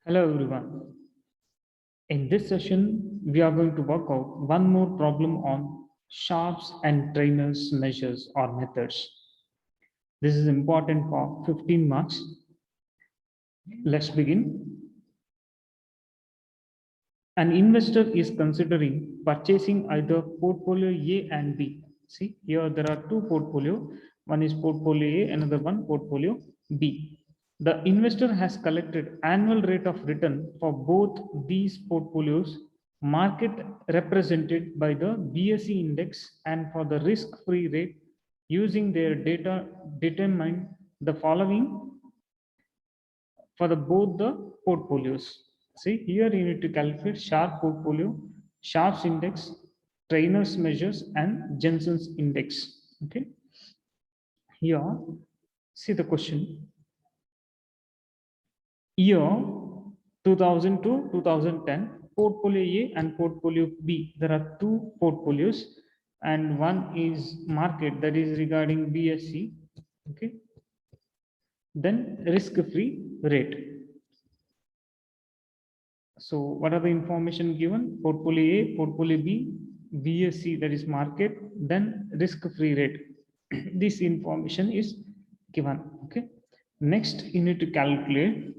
Hello everyone. In this session, we are going to work out one more problem on Sharps and Trainer's measures or methods. This is important for 15 marks. Let's begin. An investor is considering purchasing either portfolio A and B. See, here there are two portfolio. One is portfolio A, another one portfolio B. The investor has collected annual rate of return for both these portfolios, market represented by the BSE index, and for the risk-free rate using their data determined the following for both the portfolios. See, here you need to calculate Sharpe portfolio, Sharpe's index, Trainer's measures, and Jensen's index. Okay. Here, see the question. Year 2000 to 2010, portfolio A and portfolio B. There are two portfolios, and one is market, that is regarding BSE. Okay. Then risk-free rate. So what are the information given? Portfolio A, portfolio B, BSE, that is market, then risk-free rate. This information is given. Okay. Next, you need to calculate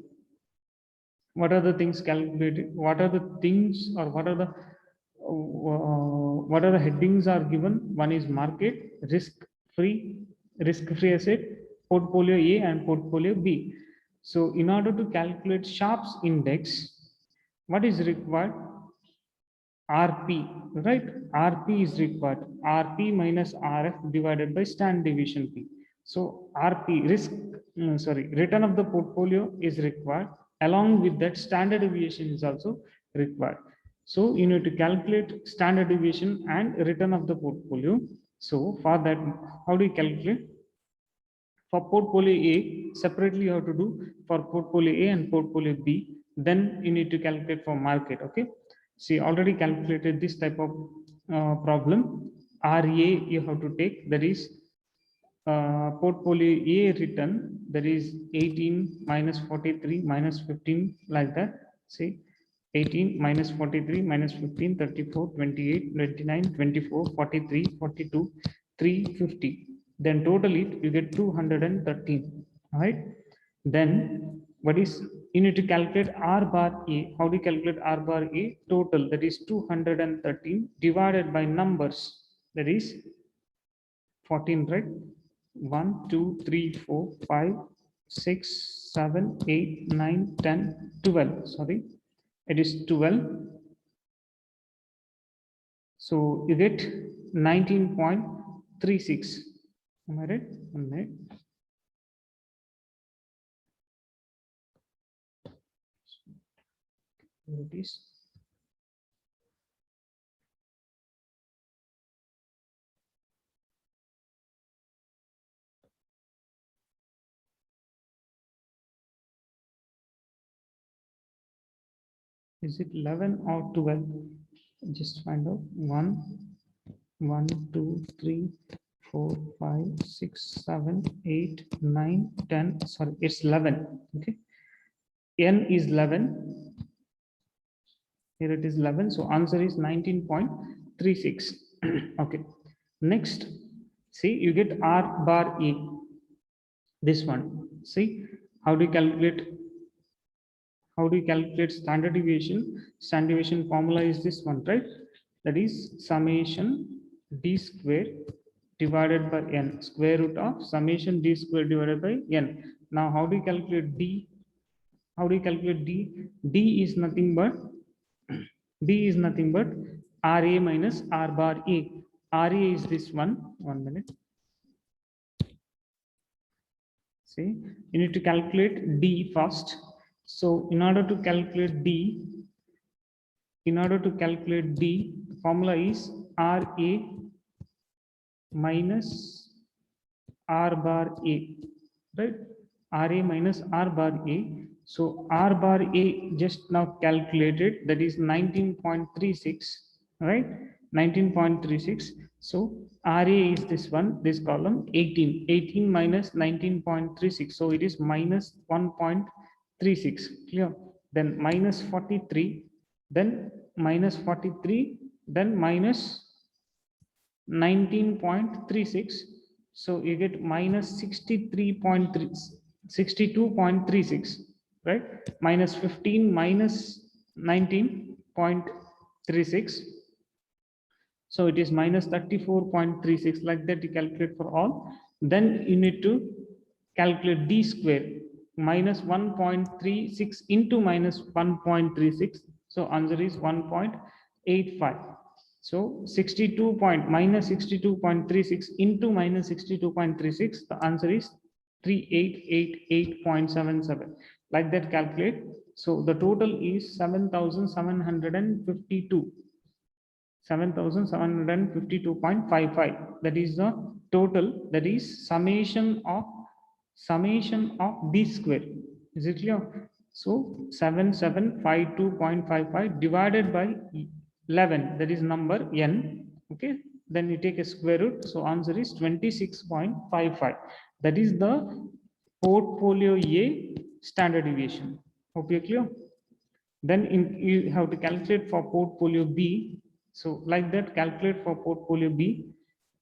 what are the things calculated, what are the things, or what are the headings are given. One is market, risk-free asset, portfolio A and portfolio B. So in order to calculate Sharpe's index, what is required? RP, right? RP is required. RP minus RF divided by standard deviation P. So RP, return of the portfolio is required. Along with that, standard deviation is also required. So you need to calculate standard deviation and return of the portfolio. So for that, how do you calculate? For portfolio A, separately you have to do for portfolio A and portfolio B. Then you need to calculate for market. Okay. See, already calculated this type of problem. RA you have to take, that is portfolio A return, that is 18 minus 43 minus 15, like that. See, 18 minus 43 minus 15, 34, 28, 29, 24, 43, 42, 350. Then total it, you get 213. All right. Then what is, you need to calculate R bar A. How do you calculate R bar A? Total, that is 213 divided by numbers, that is 14, right? 1, 2, 3, 4, 5, 6, 7, 8, 9, 10, 12. Sorry, it is 12. So you get 19.36. Am I right? 1 minute. Here it is. Is it 11 or 12? Just find out. 1, 2, 3, 4, 5, 6, 7, 8, 9, 10. Sorry, it's 11. Okay. N is 11. Here it is 11. So answer is 19.36. Okay. Next, see, you get R bar A. This one. See, how do you calculate? How do you calculate standard deviation? Standard deviation formula is this one, right? That is summation d square divided by n, square root of summation d square divided by n. Now, how do you calculate d? How do you calculate d? D is nothing but RA minus R bar A. RA is this one. 1 minute. See, you need to calculate D first. So in order to calculate D, the formula is RA minus R bar A, right? RA minus R bar A. So R bar A just now calculated, that is 19.36, right? 19.36. So RA is this one, this column 18. 18 minus 19.36. So it is minus 1.36. Clear? then minus 43, then minus 43, then minus 19.36. So you get minus 62.36, right? Minus 15 minus 19.36. So it is minus 34.36. Like that you calculate for all. Then you need to calculate d square, minus 1.36 into minus 1.36. So answer is 1.85. So 62 point minus 62.36 into minus 62.36, the answer is 3888.77. Like that calculate. So the total is 7,752. 7,752.55. That is the total. That is summation of b square. Is it clear? So 7752.55 divided by 11, that is number n. Okay, then you take a square root. So answer is 26.55. That is the portfolio A standard deviation. Hope you're clear. Then you have to calculate for portfolio B. So like that, calculate for portfolio B.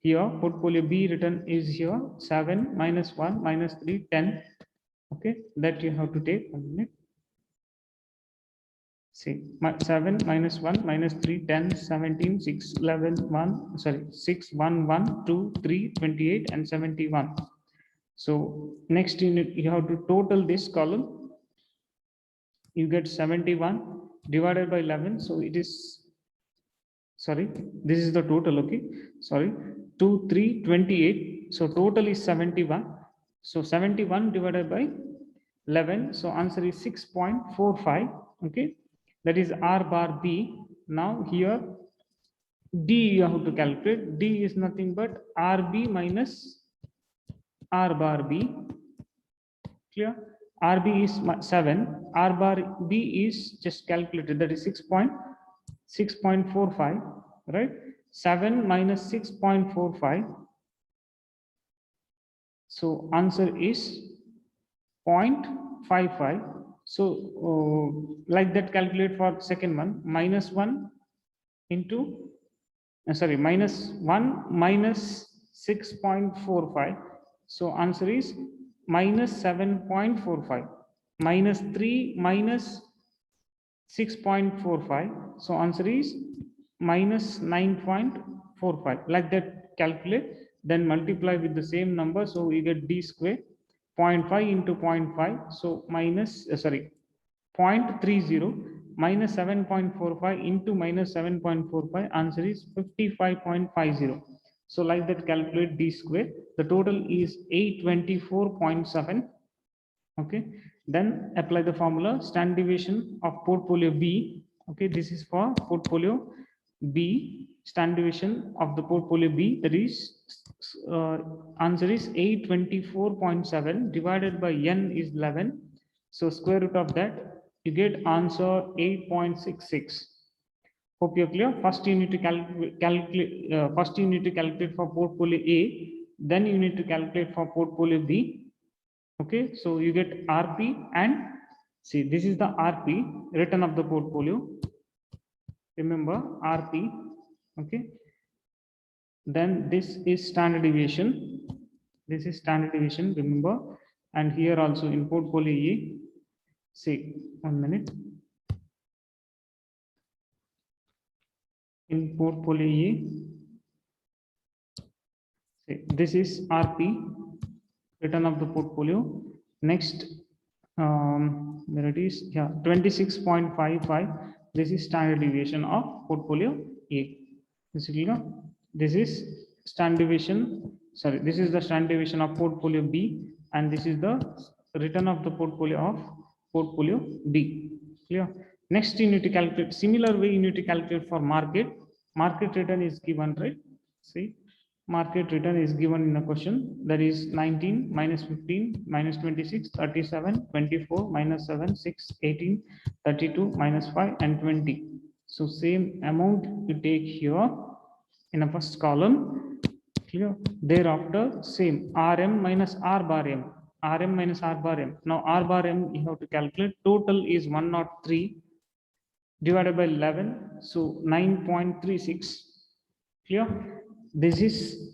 Here portfolio B written is here 7 minus 1 minus 3 10. Okay, that you have to take 1 minute. See, 7 minus 1 minus 3 10 17 6 11 1 sorry 6 1 1 2 3 28 and 71. So next you have to total this column. You get 71 divided by 11. So it is, sorry, this is the total. Okay, sorry, 2 3 28. So total is 71. So 71 divided by 11. So answer is 6.45. Okay, that is R bar B. Now here D you have to calculate. D is nothing but RB minus R bar B. Clear? RB is 7. R bar B is just calculated. That is 6.45. Right? 7 minus 6.45. So answer is 0.55. So like that calculate for second one. Minus 1 into minus 1 minus 6.45. So answer is minus 7.45. Minus 3 minus 6.45. So answer is minus 9.45. Like that calculate, then multiply with the same number. So we get d square. 0.5 into 0.5. So minus 0.30 minus 7.45 into minus 7.45. Answer is 55.50. So like that calculate d square. The total is 824.7. Okay, then apply the formula. Standard deviation of portfolio B. Okay, this is for portfolio B. Standard deviation of the portfolio B, that is answer is 824.7 divided by n is 11. So square root of that, you get answer 8.66. Hope you're clear. First you need to calculate for portfolio A, then you need to calculate for portfolio B. Okay, so you get RP, and see, this is the RP return of the portfolio. Remember RP. Okay, then this is standard deviation. This is standard deviation, remember. And here also in portfolio A, see, 1 minute. In portfolio A, see, this is RP return of the portfolio. Next, there it is. Yeah, 26.55. This is standard deviation of portfolio A. This is standard deviation. Sorry, this is the standard deviation of portfolio B, and this is the return of the portfolio of portfolio B. Clear? Next, you need to calculate. Similar way, you need to calculate for market. Market return is given, right? See. Market return is given in a question, that is 19 minus 15 minus 26 37 24 minus 7 6 18 32 minus 5 and 20. So same amount you take here in a first column. Clear? Thereafter same RM minus R bar M. Rm minus R bar M. Now R bar M you have to calculate. Total is 103 divided by 11. So 9.36. Clear? This is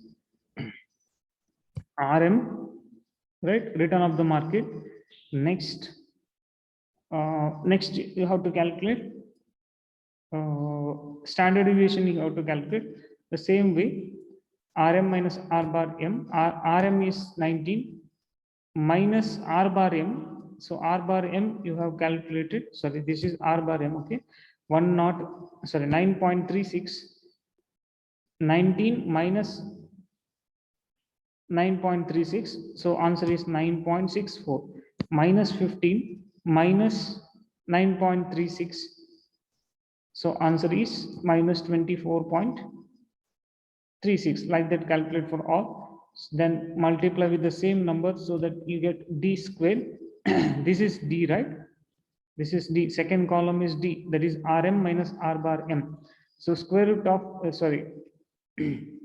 RM, right? Return of the market. Next, next you have to calculate standard deviation. You have to calculate the same way. Rm minus R bar M. Rm is 19 minus R bar M. So R bar M you have calculated. Sorry, this is R bar M. Okay, 9.36. 19 minus 9.36. So answer is 9.64 minus 15 minus 9.36. So answer is minus 24.36. Like that, calculate for all. Then multiply with the same number so that you get D squared. This is D, right? This is D. Second column is D. That is Rm minus R bar M. So square root of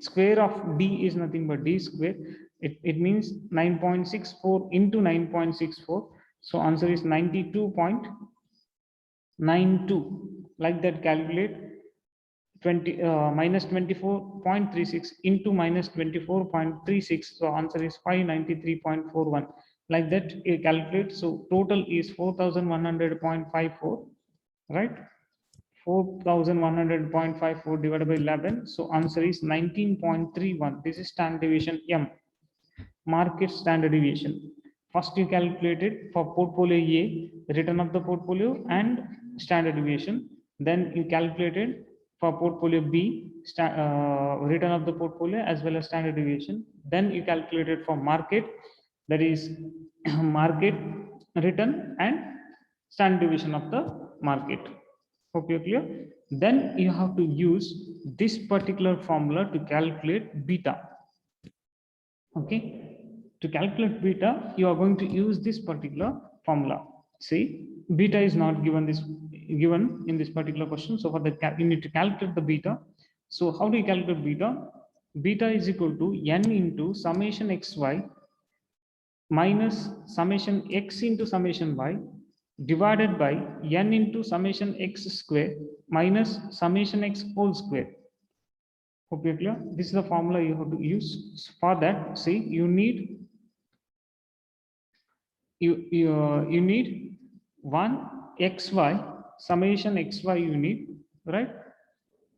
square of D is nothing but D square. It means 9.64 into 9.64. So answer is 92.92. Like that, calculate minus 24.36 into minus 24.36. So answer is 593.41. Like that, you calculate. So total is 4,100.54, right? 4,100.54 divided by 11. So answer is 19.31. This is standard deviation M, market standard deviation. First you calculated for portfolio A, return of the portfolio and standard deviation. Then you calculated for portfolio B, return of the portfolio as well as standard deviation. Then you calculated for market, that is market, return and standard deviation of the market. Hope you're clear. Then you have to use this particular formula to calculate beta. Okay, to calculate beta, you are going to use this particular formula. See, beta is not given in this particular question. So for that, you need to calculate the beta. So how do you calculate beta? Beta is equal to n into summation xy minus summation x into summation y divided by n into summation x square minus summation x whole square. Hope you're clear. This is the formula you have to use. For that, see, you need one xy, summation xy you need, right?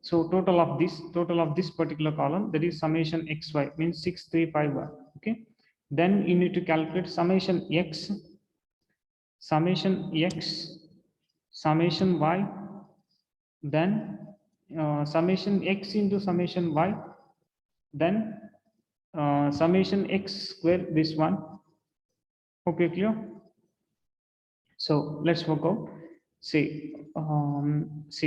So total of this particular column, that is summation xy, means 6351. Okay, then you need to calculate summation x, summation y, then summation x into summation y, then summation x square, this one. Okay, clear? So let's work out. See,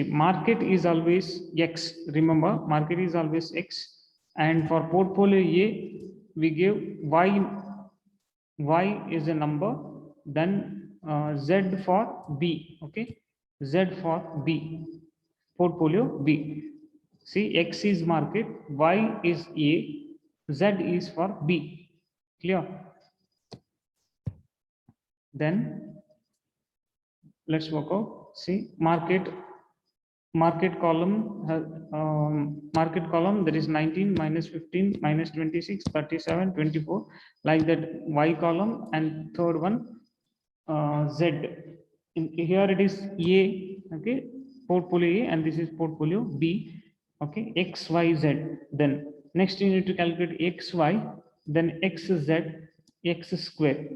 market is always x. Remember, market is always x, and for portfolio A, we give y. Y is a number. Then Z for B. Okay, Z for B. Portfolio B. See, X is market, Y is A, Z is for B. Clear? Then let's work out. See, market column there is 19 minus 15 minus 26 37 24, like that. Y column and third one Z. Here it is A. Okay, portfolio A, and this is portfolio B. Okay, X Y Z. Then next you need to calculate X Y, then X Z, X square.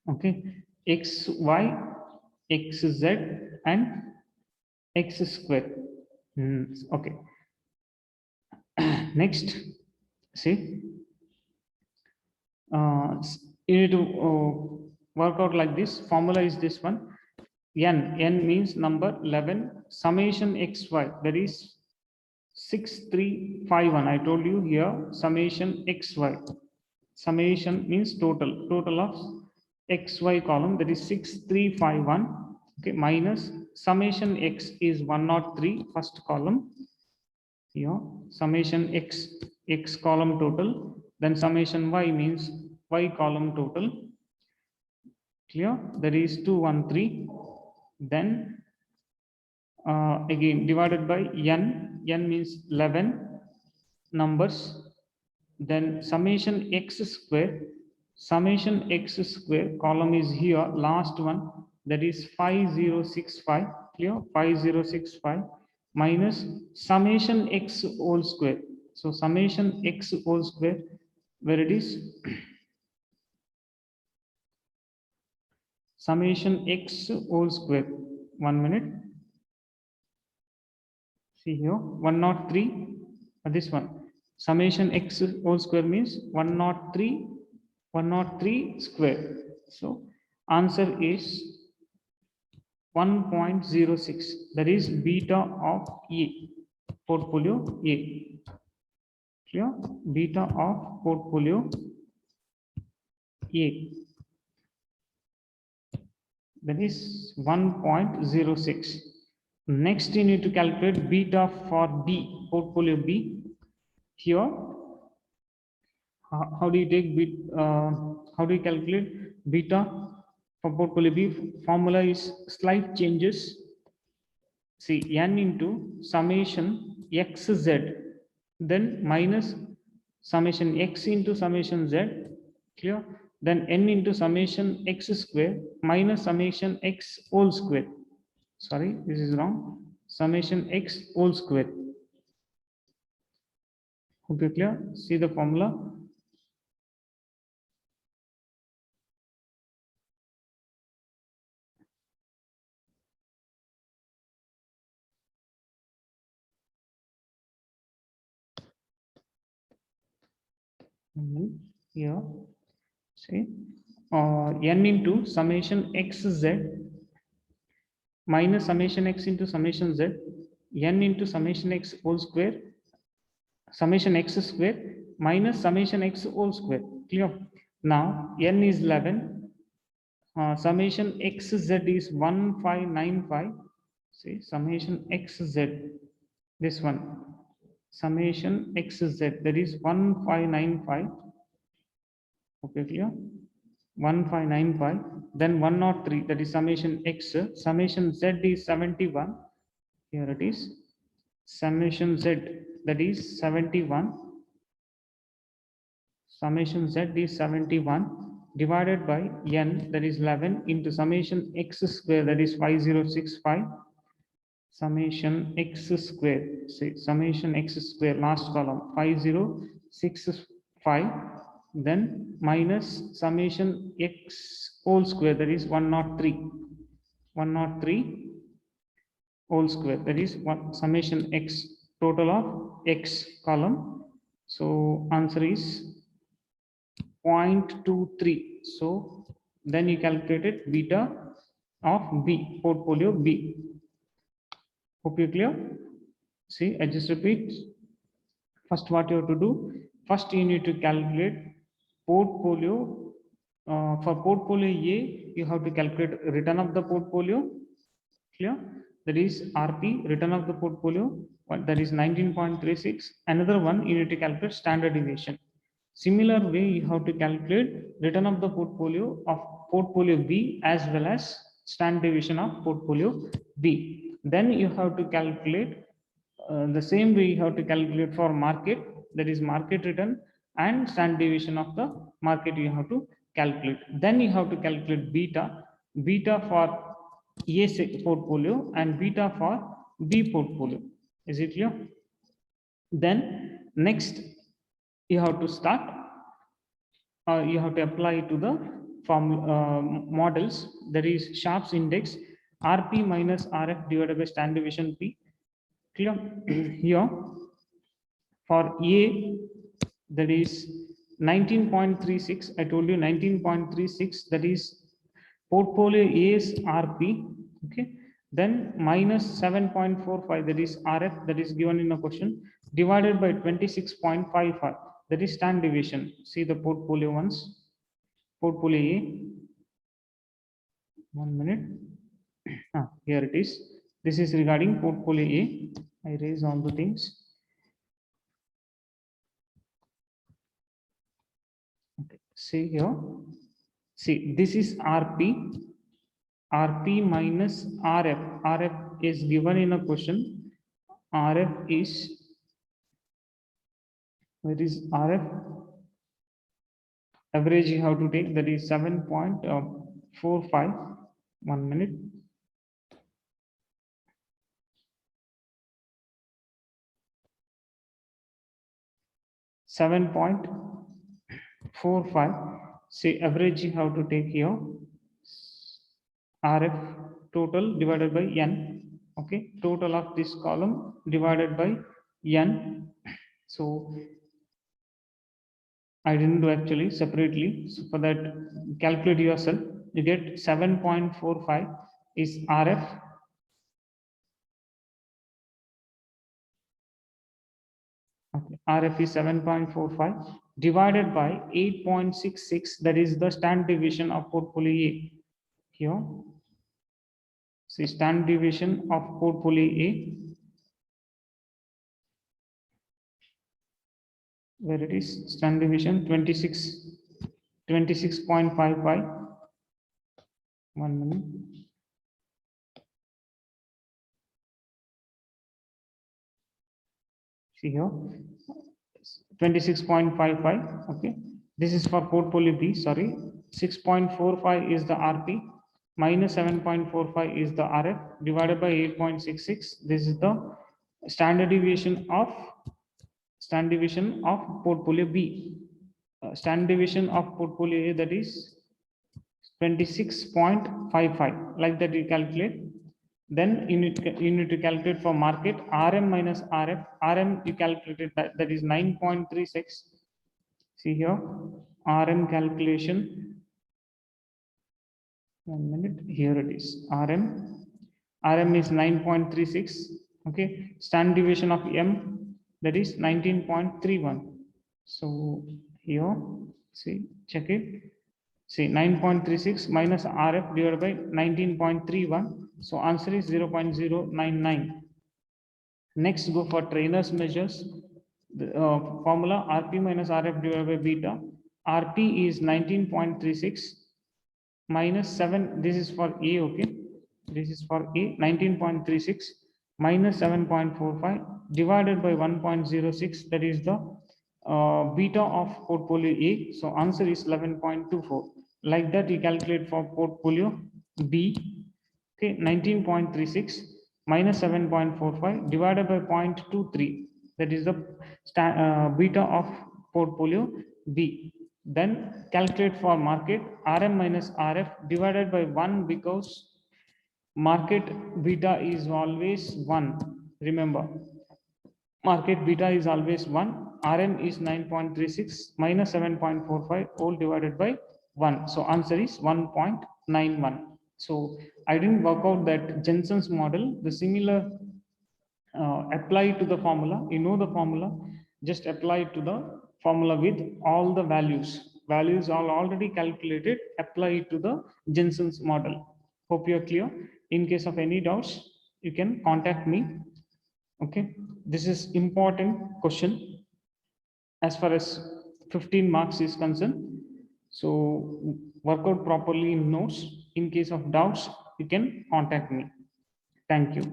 Okay, X Y, X Z and X square. Okay. Next, see, you need to work out like this. Formula is this one. N means number 11, summation xy, that is 6351. I told you here, summation xy. Summation means total of xy column, that is 6351. Okay, minus summation x is 103, first column. Here, summation x column total. Then summation y means Y column total. Clear? That is 213. Then again divided by n. N means 11 numbers. Then summation x square. Summation x square column is here. Last one, that is 5065. Clear? 5065 minus summation x whole square. So summation x whole square, where it is summation x whole square. 1 minute. See here, 103. This one, summation x whole square means 103 square. So answer is 1.06. That is beta of A, portfolio A. Clear? Beta of portfolio A. That is 1.06. Next, you need to calculate beta for B, portfolio B. Here, how do you take beta? How do you calculate beta for portfolio B? Formula is slight changes. See, n into summation xz, then minus summation x into summation z. Clear? Then n into summation x square minus summation x whole square. Sorry, this is wrong. Summation x whole square. Okay, clear? See the formula. Here, see, n into summation xz minus summation x into summation z, n into summation x whole square, summation x square minus summation x whole square. Clear? Now n is 11, summation xz is 1595. See, summation xz, this one, summation xz, that is 1595. Okay, clear? 1595. Then 103, that is summation x. Summation z is 71. Here it is. Summation z, that is 71. Summation z is 71 divided by n, that is 11, into summation x square, that is 5065. Summation x square, say summation x square, last column 5065, then minus summation x whole square, that is 103 whole square, that is one summation x, total of x column. So answer is 0.23. So then you calculated beta of B, portfolio B. Hope you clear. See, I just repeat. First, what you have to do? First, you need to calculate portfolio. For portfolio A, you have to calculate return of the portfolio. Clear? That is RP, return of the portfolio. That is 19.36. Another one, you need to calculate standard deviation. Similar way, you have to calculate return of the portfolio of portfolio B as well as standard deviation of portfolio B. Then you have to calculate the same way you have to calculate for market, that is market return, and standard deviation of the market you have to calculate. Then you have to calculate beta for A portfolio and beta for B portfolio. Is it clear? Then next you have to start, you have to apply to the models, that is Sharpe's index RP minus RF divided by standard deviation P. Clear? Here for A, that is 19.36. I told you 19.36, that is portfolio A's RP. Okay, then minus 7.45, that is RF, that is given in a question, divided by 26.55, that is standard deviation. See the portfolio ones. Portfolio A. 1 minute. Here it is. This is regarding portfolio A. I raise all the things. Okay. See here. See, this is RP. RP minus RF. RF is given in a question. RF is, where is RF? Average you have to take, that is 7.45. 1 minute. $7.45. Say average you have to take here. RF total divided by N. Okay, total of this column divided by N. So I didn't do actually separately. So for that, calculate yourself. You get 7.45 is RF. Okay, RF is 7.45 divided by 8.66. That is the standard deviation of portfolio A. Here, see standard deviation of portfolio A. Where it is standard deviation 26.55. 1 minute. See here 26.55. Okay, this is for portfolio B. Sorry, 6.45 is the RP minus 7.45 is the RF divided by 8.66. This is the standard deviation of portfolio B. Standard deviation of portfolio A, that is 26.55. Like that you calculate. Then you need to calculate for market RM minus RF. RM you calculated that is 9.36. See here, RM calculation. 1 minute. Here it is. RM is 9.36. Okay, standard deviation of M, that is 19.31. So here, see, check it. See 9.36 minus RF divided by 19.31. So answer is 0.099. Next, go for trainers measures. The formula RP minus RF divided by beta. RP is 19.36 minus 7. This is for A. Okay, this is for A. 19.36 minus 7.45 divided by 1.06. That is the beta of portfolio A. So answer is 11.24. Like that you calculate for portfolio B. Okay, 19.36 minus 7.45 divided by 0.23. That is the beta of portfolio B. Then calculate for market RM minus RF divided by 1, because market beta is always 1. Remember, market beta is always 1. RM is 9.36 minus 7.45 all divided by 1. So answer is 1.91. So I didn't work out that Jensen's model. The similar apply to the formula. You know the formula. Just apply it to the formula with all the values. Values are already calculated. Apply it to the Jensen's model. Hope you are clear. In case of any doubts, you can contact me. Okay, this is important question as far as 15 marks is concerned. So work out properly in notes. In case of doubts, you can contact me. Thank you.